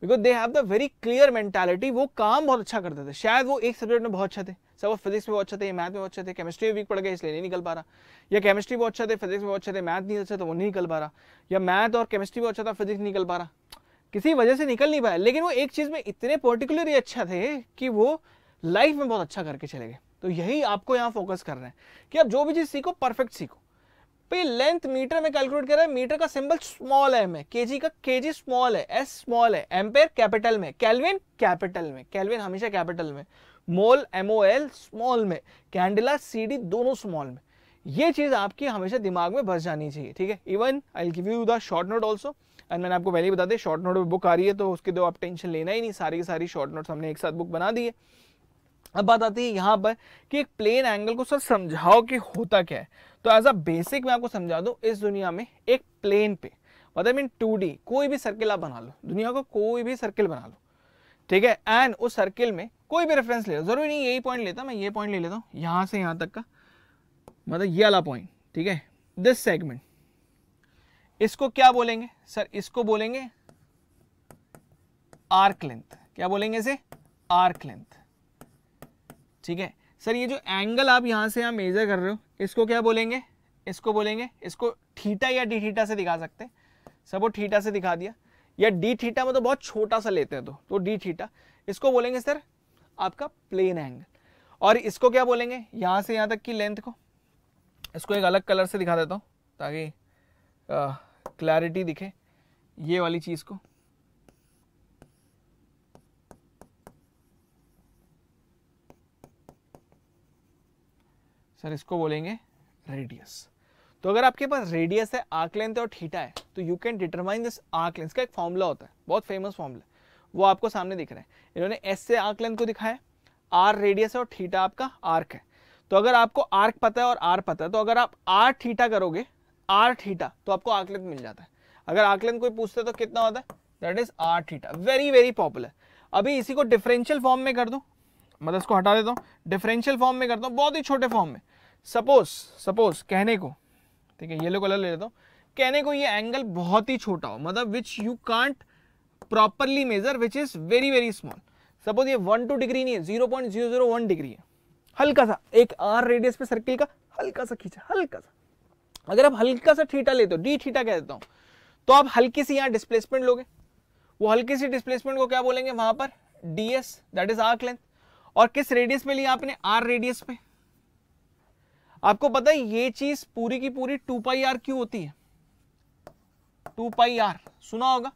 because they have the very clear mentality. वो काम बहुत अच्छा करते थे, शायद वो एक सब्जेक्ट में बहुत अच्छे थे, सब वो फिजिक्स में बहुत अच्छे थे, मैथ में बहुत अच्छे थे, केमिस्ट्री में वीक पड़ गए इसलिए नहीं निकल पा रहा, या केमिस्ट्री बहुत अच्छा थे, फिजिक्स में बहुत अच्छे थे, मैथ नहीं अच्छा तो वो नहीं निकल पा रहा, या मैथ और केमिस्ट्री बहुत अच्छा था, फिजिक्स नहीं निकल पा रहा, किसी वजह से निकल नहीं पाया। लेकिन वो एक चीज में इतने पर्टिकुलरली अच्छा थे कि वो लाइफ में बहुत अच्छा करके चले गए। तो यही आपको यहाँ फोकस करना है कि आप जो भी चीज सीखो परफेक्ट सीखो। भाई लेंथ मीटर में कैलकुलेट कर रहा है, मीटर का सिंबल स्मॉल है में, केजी का केजी स्मॉल है, एस स्मॉल है, एम्पेयर कैपिटल में, केल्विन कैपिटल में, केल्विन हमेशा कैपिटल में, मोल MOL स्मॉल में, कैंडेला CD दोनों स्मॉल में। ये चीज आपकी हमेशा दिमाग में बस जानी चाहिए, ठीक है। Even I will give you the short note also, and मैंने आपको पहले ही बता दें शॉर्ट नोट बुक आ रही है तो उसके दो आप टेंशन लेना ही नहीं, सारी की सारी शॉर्ट नोट्स हमने एक साथ बुक बना दी है। अब बात आती है यहाँ पर कि एक प्लेन एंगल को सर समझाओ कि होता क्या है। तो एज अ बेसिक मैं आपको समझा दूं, इस दुनिया में एक प्लेन पे, मतलब इन 2D कोई भी सर्किल आप बना लो, दुनिया को कोई भी सर्किल बना लो, ठीक है, एंड उस सर्किल में कोई भी रेफरेंस ले लो, जरूरी नहीं यही पॉइंट लेता, मैं ये पॉइंट ले लेता हूँ यहाँ से यहाँ तक का, मतलब ये वाला पॉइंट, ठीक है, दिस सेगमेंट, इसको क्या बोलेंगे सर? इसको बोलेंगे आर्क लेंथ। क्या बोलेंगे इसे? आर्क लेंथ, ठीक है। सर ये जो एंगल आप यहां से मेजर कर रहे हो इसको क्या बोलेंगे? इसको बोलेंगे, इसको थीटा या डी थीटा से दिखा सकते हैं, सब वो थीटा से दिखा दिया, या डी थीटा मतलब बहुत छोटा सा लेते हैं तो डी थीटा, इसको बोलेंगे सर आपका प्लेन एंगल। और इसको क्या बोलेंगे? यहां से यहां तक की लेंथ को, इसको एक अलग कलर से दिखा देता हूं ताकि क्लैरिटी दिखे, ये वाली चीज को, सर इसको बोलेंगे रेडियस। तो अगर आपके पास रेडियस है, आर्क लेंथ और थीटा है, तो you can determine this arc length का एक फॉर्मूला होता है, बहुत फेमस फॉर्मूला, वो आपको सामने दिख रहा है। इन्होंने एस से आर्क लेंथ को दिखाया, आर रेडियस है और थीटा आपका आर्क है। तो अगर आपको आर्क पता है और आर पता है, तो अगर आप आर थीटा करोगे, आर थीटा, तो आपको आर्क लेंथ मिल जाता है। अगर आर्क लेंथ कोई पूछता है तो कितना होता है? That is R theta, very very popular. अभी इसी को डिफरेंशियल फॉर्म में कर दो, मतलब इसको हटा देता हूँ, डिफरेंशियल फॉर्म में करता हूँ, बहुत ही छोटे फॉर्म में। सपोज कहने को, ठीक है, येलो कलर ले लेता हूँ, कहने को ये एंगल बहुत ही छोटा हो, मतलब which you can't properly measure, which is very very small. Suppose ये 1-2 डिग्री नहीं है, 0.001 डिग्री है, हल्का सा एक आर रेडियस पे सर्किल का हल्का सा खींचा, हल्का सा। अगर आप हल्का सा थीटा लेते हो, डी थीटा कह देता हूं, तो आप हल्की सी यहाँ डिस्प्लेसमेंट लोगे, वो हल्की सी डिस्प्लेसमेंट को क्या बोलेंगे वहां पर, ds, that is arc length. और किस रेडियस पे लिया आपने, आर रेडियस पे। आपको पता है ये चीज पूरी की पूरी 2 पाई आर क्यों होती है, 2 पाई आर सुना होगा,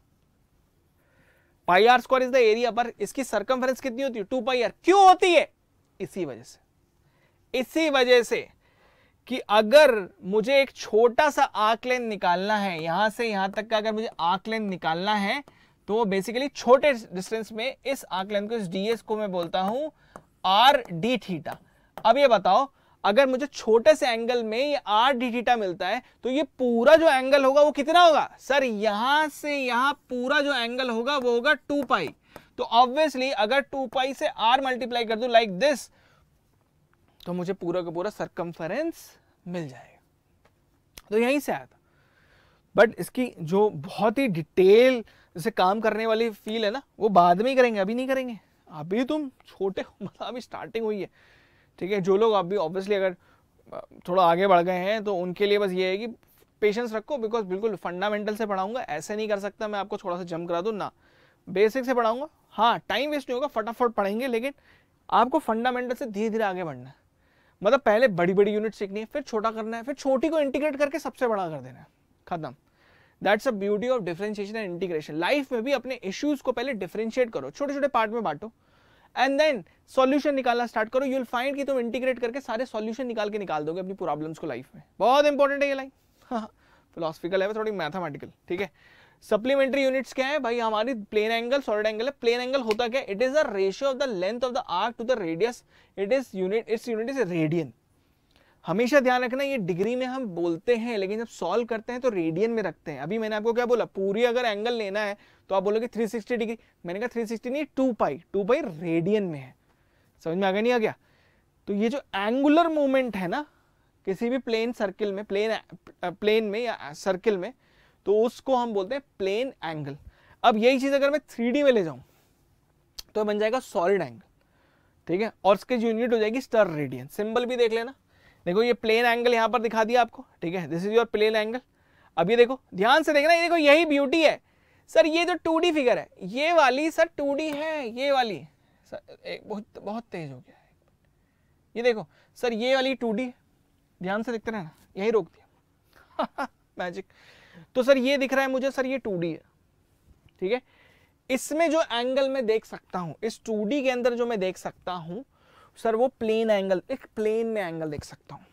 pi r square is the area, पर इसकी सरकमफेरेंस कितनी होती है, 2 पाई आर। क्यों होती है, इसी वजह से कि अगर मुझे एक छोटा सा आर्क लेंथ निकालना है, यहां से यहां तक का अगर मुझे आर्क लेंथ निकालना है, तो बेसिकली छोटे डिस्टेंस में इस आर्क लेंथ को, इस ds को मैं बोलता हूं आर डी थीटा। अब ये बताओ, अगर मुझे छोटे से एंगल में ये आर डी थीटा मिलता है, तो ये पूरा जो एंगल होगा वो कितना होगा, सर यहां से यहां पूरा जो एंगल होगा वो होगा 2 पाई। तो ऑब्वियसली अगर 2 पाई से आर मल्टीप्लाई कर दूं लाइक दिस, तो मुझे पूरा का पूरा सरकमफेरेंस मिल जाएगा। तो यहीं से आया था। बट इसकी जो बहुत ही डिटेल जैसे काम करने वाली फील है ना, वो बाद में ही करेंगे, अभी नहीं करेंगे। अभी तुम छोटे हो, मतलब अभी स्टार्टिंग हुई है, ठीक है। जो लोग अभी ऑब्वियसली अगर थोड़ा आगे बढ़ गए हैं तो उनके लिए बस ये है कि पेशेंस रखो, बिकॉज बिल्कुल फंडामेंटल से पढ़ाऊंगा, ऐसे नहीं कर सकता मैं आपको थोड़ा सा जंप करा दूं ना, बेसिक से पढ़ाऊंगा। हाँ टाइम वेस्ट नहीं होगा, फटाफट पढ़ेंगे, लेकिन आपको फंडामेंटल से धीरे धीरे आगे बढ़ना है। मतलब पहले बड़ी बड़ी यूनिट सीखनी है, फिर छोटा करना है, फिर छोटी को इंटीग्रेट करके सबसे बड़ा कर देना है, खत्म। That's a beauty of differentiation and integration. Life में भी अपने इश्यूज को पहले डिफरेंशिएट करो, छोटे छोटे पार्ट में बांटो, एंड देन सॉल्यूशन निकालना स्टार्ट करो। यू विल फाइंड कि तुम इंटीग्रेट करके सारे सॉल्यूशन निकाल दोगे अपनी प्रॉब्लम्स को लाइफ में। बहुत इंपॉर्टेंट है ये लाइन, फिलोसफिकल है, थोड़ी मैथमेटिकल, ठीक है। सप्लीमेंट्री यूनिट्स क्या है भाई, हमारी प्लेन एंगल, सॉलिड एंगल है। प्लेन एंगल होता क्या, it is the ratio of the length of the arc to the radius, it's unit is radian. हमेशा ध्यान रखना, ये डिग्री में हम बोलते हैं, लेकिन जब सॉल्व करते हैं तो रेडियन में रखते हैं। अभी मैंने आपको क्या बोला, पूरी अगर एंगल लेना है तो आप बोलोगे 360 डिग्री, मैंने कहा 360 नहीं, 2 पाई रेडियन में है। समझ में आ गया, नहीं आ गया? तो ये जो एंगुलर मूवमेंट है ना किसी भी प्लेन सर्किल में, प्लेन में या सर्किल में, तो उसको हम बोलते हैं प्लेन एंगल। अब यही चीज अगर मैं 3D में ले जाऊं तो बन जाएगा सॉलिड एंगल, ठीक है। और उसकी यूनिट हो जाएगी स्टर रेडियन। सिंबल भी देख लेना, देखो ये प्लेन एंगल यहां पर दिखा दिया आपको, ठीक है, this is your plane angle. अब ये देखो, ध्यान से देखना, ये देखो यही ब्यूटी है सर। ये जो 2D फिगर है, ये वाली सर 2D है, ये वाली सर एक बहुत तेज हो गया है, ये देखो सर, ये वाली 2D, ध्यान से देखते रहना, यही रोक दिया मैजिक। तो सर ये दिख रहा है मुझे, सर ये 2D है, ठीक है। इसमें जो एंगल मैं देख सकता हूं, इस 2D के अंदर जो मैं देख सकता हूं सर, वो प्लेन एंगल, एक प्लेन में एंगल देख सकता हूं,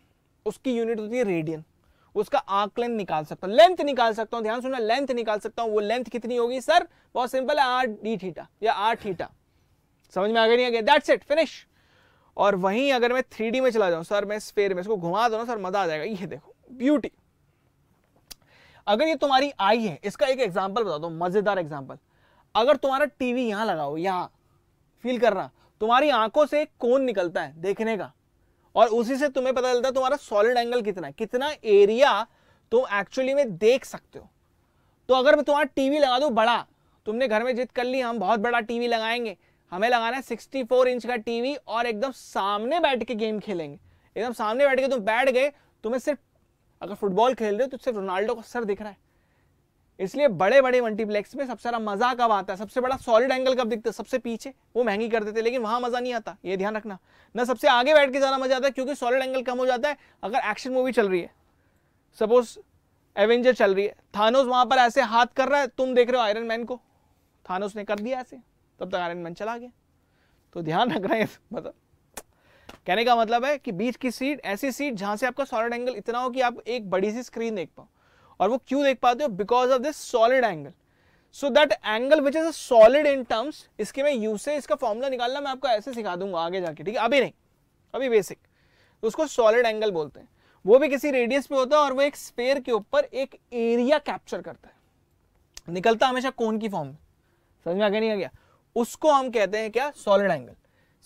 उसकी यूनिट होती है रेडियन। उसका आर्क लेंथ निकाल सकता हूं, लेंथ निकाल सकता हूं, ध्यान सुनना, लेंथ निकाल सकता हूं। वो लेंथ कितनी होगी सर, बहुत सिंपल है, आर डी थीटा या आर थीटा। समझ में आ गया, नहीं आ गया? That's it, finish. और वहीं अगर मैं 3D में चला जाऊं सर, मैं स्फीयर में इसको घुमा दो ना सर, मजा आ जाएगा। ये देखो ब्यूटी। अगर ये तुम्हारी आई है, इसका एक एग्जांपल बता दो, मजेदार एग्जांपल। अगर तुम्हारा टीवी यहां लगाओ, यहां फील करना, तुम्हारी आंखों से एक कोन निकलता है देखने का, और उसी से तुम्हें पता चलता है तुम्हारा सॉलिड एंगल कितना है, कितना एरिया तुम एक्चुअली में देख सकते हो। तो अगर मैं तुम्हारा टीवी लगा दूं बड़ा, तुमने घर में जिद कर ली हम बहुत बड़ा टीवी लगाएंगे, हमें लगाना है 64 इंच का टीवी, और एकदम सामने बैठ के गेम खेलेंगे, एकदम सामने बैठ के तुम बैठ गए, तुम्हें सिर्फ अगर फुटबॉल खेल रहे हो तो सिर्फ रोनाल्डो का सर दिख रहा है। इसलिए बड़े बड़े मल्टीप्लेक्स में सबसे ज्यादा मजा कब आता है, सबसे बड़ा सॉलिड एंगल कब दिखता है, सबसे पीछे। वो महंगी कर देते, लेकिन वहां मजा नहीं आता, ये ध्यान रखना ना। सबसे आगे बैठ के ज्यादा मजा आता है, क्योंकि सॉलिड एंगल कम हो जाता है अगर एक्शन मूवी चल रही है। सपोज एवेंजर चल रही है, थानोस वहां पर ऐसे हाथ कर रहा है, तुम देख रहे हो आयरन मैन को, थानोस ने कर दिया ऐसे, तब तक आयरन मैन चला गया। तो ध्यान रखना है, मतलब कहने का मतलब है कि बीच की सीट, ऐसी सीट जहां से आपका सॉलिड एंगल इतना हो कि आप एक बड़ी सी स्क्रीन देख पाओ। और वो क्यों देख पाते हो, because of this solid angle. So that angle which is a solid in terms, इसके मैं यूसेज, इसका फॉर्मूला निकालना मैं आपको ऐसे सिखा दूंगा आगे जाके, ठीक है, अभी नहीं, अभी बेसिक। तो उसको सॉलिड एंगल बोलते हैं। वो भी किसी रेडियस पे होता है, और वो एक स्फीयर के ऊपर एक एरिया कैप्चर करता है, निकलता हमेशा कोन की फॉर्म में। समझ में आ गया, नहीं आ गया? उसको हम कहते हैं क्या, सॉलिड एंगल।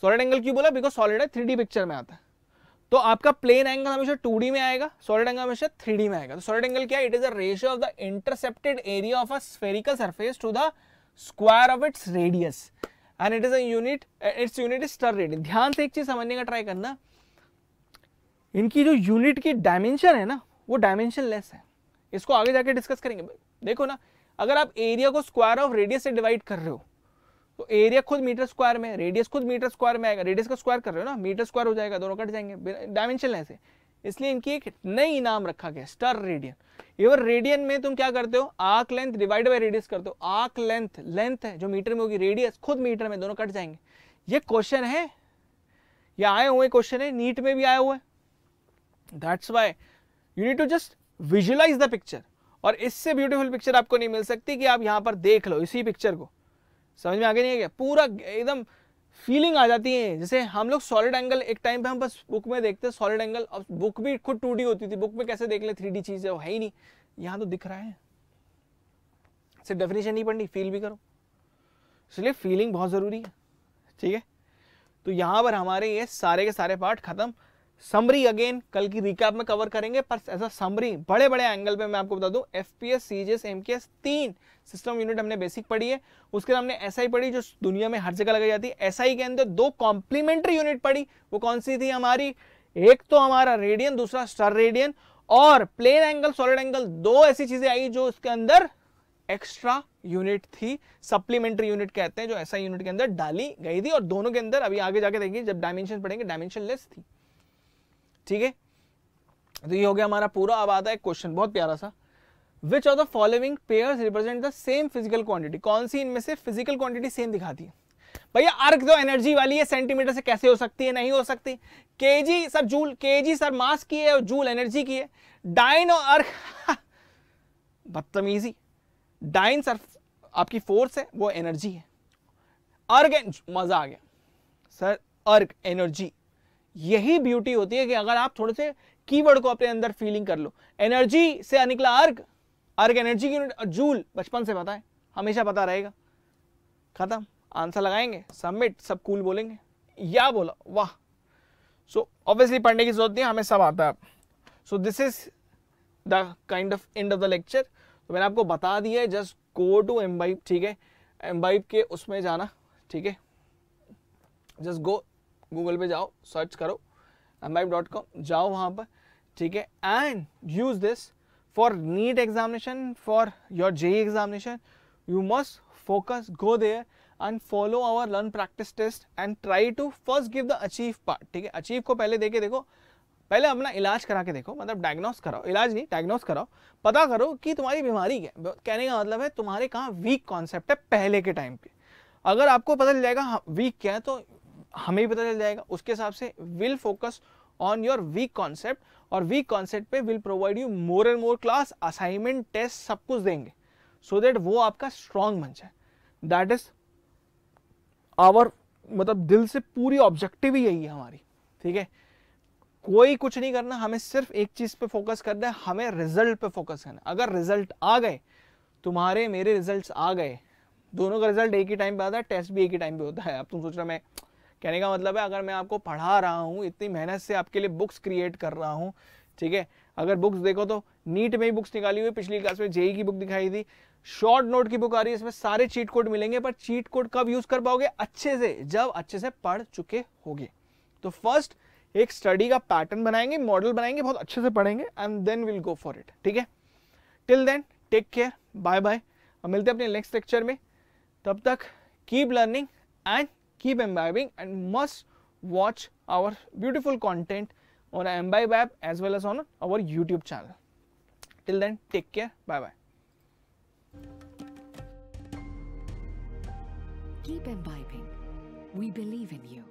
सॉलिड एंगल क्यों बोला, बिकॉज सॉलिड है, 3D पिक्चर में आता है। तो आपका प्लेन एंगल हमेशा 2D में आएगा, सॉलिड एंगल हमेशा 3D में आएगा। तो सॉलिड एंगल क्या है, it is a ratio of the intercepted area of a spherical surface to the square of its radius and it is a unit, its unit is steradian. ध्यान से एक चीज समझने का ट्राई करना, इनकी जो यूनिट की डायमेंशन है ना वो डायमेंशन लेस है। इसको आगे जाके डिस्कस करेंगे। देखो ना, अगर आप एरिया को स्क्वायर ऑफ रेडियस से डिवाइड कर रहे हो तो एरिया खुद मीटर स्क्वायर में, रेडियस खुद मीटर स्क्वायर में आएगा। रेडियस का स्क्वायर कर रहे हो ना, मीटर स्क्वायर हो जाएगा, दोनों कट जाएंगे, डायमेंशन लेस है। इसलिए इनकी एक नई नाम रखा गया, स्टर रेडियन। इवन रेडियन में तुम क्या करते हो, arc length divide by radius करते हो। आर्क लेंथ, लेंथ है जो मीटर में होगी, रेडियस खुद मीटर में, दोनों कट जाएंगे। ये क्वेश्चन है, ये आए हुए क्वेश्चन है, नीट में भी आया हुआ है। That's why you need to just visualise the picture. और इससे ब्यूटीफुल पिक्चर आपको नहीं मिल सकती कि आप यहां पर देख लो इसी पिक्चर को। समझ में आगे नहीं है क्या, पूरा एकदम फीलिंग आ जाती है। जैसे हम लोग सॉलिड एंगल एक टाइम पे हम बस बुक में देखते हैं सॉलिड एंगल, अब बुक भी खुद 2D होती थी, बुक में कैसे देख ले 3D चीज है, वो है ही नहीं, यहां तो दिख रहा है। सिर्फ डेफिनेशन नहीं पढ़नी, फील भी करो, इसलिए फीलिंग बहुत जरूरी है। ठीक है, तो यहां पर हमारे ये सारे के सारे पार्ट खत्म। समरी अगेन कल की रिकैप में कवर करेंगे, पर ऐसा समरी बड़े बड़े एंगल पे मैं आपको बता दूं, FPS, CGS, MKS 3 system unit हमने बेसिक पढ़ी है। उसके हमने एसआई पढ़ी जो दुनिया में हर जगह लगाई जाती है। एसआई के अंदर 2 कॉम्प्लीमेंट्री यूनिट पढ़ी, वो कौन सी थी हमारी, एक तो हमारा रेडियन, दूसरा स्टर रेडियन। और प्लेन एंगल, सॉलिड एंगल, 2 ऐसी चीजें आई जो उसके अंदर एक्स्ट्रा यूनिट थी, सप्लीमेंट्री यूनिट कहते हैं, जो एसआई यूनिट के अंदर डाली गई थी। और दोनों के अंदर अभी आगे जाके देखिए जब डायमेंशन पढ़ेंगे, डायमेंशन लेस थी। ठीक है, तो ये हो गया हमारा पूरा। अब आता है क्वेश्चन बहुत प्यारा सा, which of the following pairs represent the same physical quantity. कौन सी इनमें से फिजिकल क्वांटिटी सेम दिखाती है। भैया अर्क तो एनर्जी वाली है, सेंटीमीटर से कैसे हो सकती है, नहीं हो सकती। KG sir joule, KG sir mass की है और जूल एनर्जी की है। डाइन और अर्क बदतमीजी, डाइन सर आपकी फोर्स है, वो एनर्जी है। अर्क, मजा आ गया सर, अर्क एनर्जी। यही ब्यूटी होती है कि अगर आप थोड़े से कीवर्ड को अपने अंदर फीलिंग कर लो। एनर्जी से निकला अर्क, अर्क एनर्जी की यूनिट, जूल बचपन से पता है, हमेशा पता रहेगा। खत्म, आंसर लगाएंगे, सबमिट, सब कूल बोलेंगे, या बोला वाह। सो ऑब्वियसली पढ़ने की जरूरत नहीं, हमें सब आता है। So this is the kind of end of the lecture. तो मैंने आपको बता दिया है, जस्ट गो टू एम्बाइब। ठीक है, एम्बाइब के उसमें जाना, ठीक है, जस्ट गो, गूगल पे जाओ, सर्च करो ambibe.com, जाओ वहां पर, ठीक है, and use this for NEET examination, for your JEE examination. You must focus, go there and follow our learn practice test and try to first give the achieve part. ठीक है, अचीव को पहले देके देखो, पहले अपना इलाज करा के देखो, मतलब डायग्नोस कराओ, इलाज नहीं डायग्नोस कराओ, पता करो कि तुम्हारी बीमारी क्या है। कहने का मतलब है तुम्हारे कहाँ वीक कॉन्सेप्ट है पहले के टाइम पे। अगर आपको पता चल जाएगा वीक क्या है तो हमें भी पता चल जाएगा, उसके हिसाब से will focus on your weak concept, और वीक कॉन्सेप्ट पे will provide you more and more class, assignment, test, सब कुछ देंगे, सो दैट वो आपका स्ट्रॉन्ग बन जाए। दैट इज आवर, मतलब दिल से पूरी ऑब्जेक्टिव ही यही है हमारी। ठीक है, कोई कुछ नहीं करना, हमें सिर्फ एक चीज पे फोकस करना है, हमें रिजल्ट पे फोकस करना है। अगर रिजल्ट आ गए, तुम्हारे मेरे रिजल्ट्स आ गए, दोनों का रिजल्ट एक ही टाइम पे आता है, टेस्ट भी एक ही टाइम पे होता है। अब तुम सोच रहे, मैं कहने का मतलब है, अगर मैं आपको पढ़ा रहा हूँ, इतनी मेहनत से आपके लिए बुक्स क्रिएट कर रहा हूँ, ठीक है, अगर बुक्स देखो तो नीट में ही बुक्स निकाली हुई, पिछली क्लास में जेई की बुक दिखाई थी, शॉर्ट नोट की बुक आ रही है, इसमें सारे चीट कोड मिलेंगे। पर चीट कोड कब यूज कर पाओगे, अच्छे से, जब अच्छे से पढ़ चुके होगे। तो फर्स्ट एक स्टडी का पैटर्न बनाएंगे, मॉडल बनाएंगे, बहुत अच्छे से पढ़ेंगे, and then will go for it. ठीक है, till then take care, bye bye, अब मिलते हैं अपने नेक्स्ट लेक्चर में। तब तक keep learning and keep imbibing, and must watch our beautiful content on our Imbibe app as well as on our YouTube channel. Till then, take care. Bye bye. Keep imbibing. We believe in you.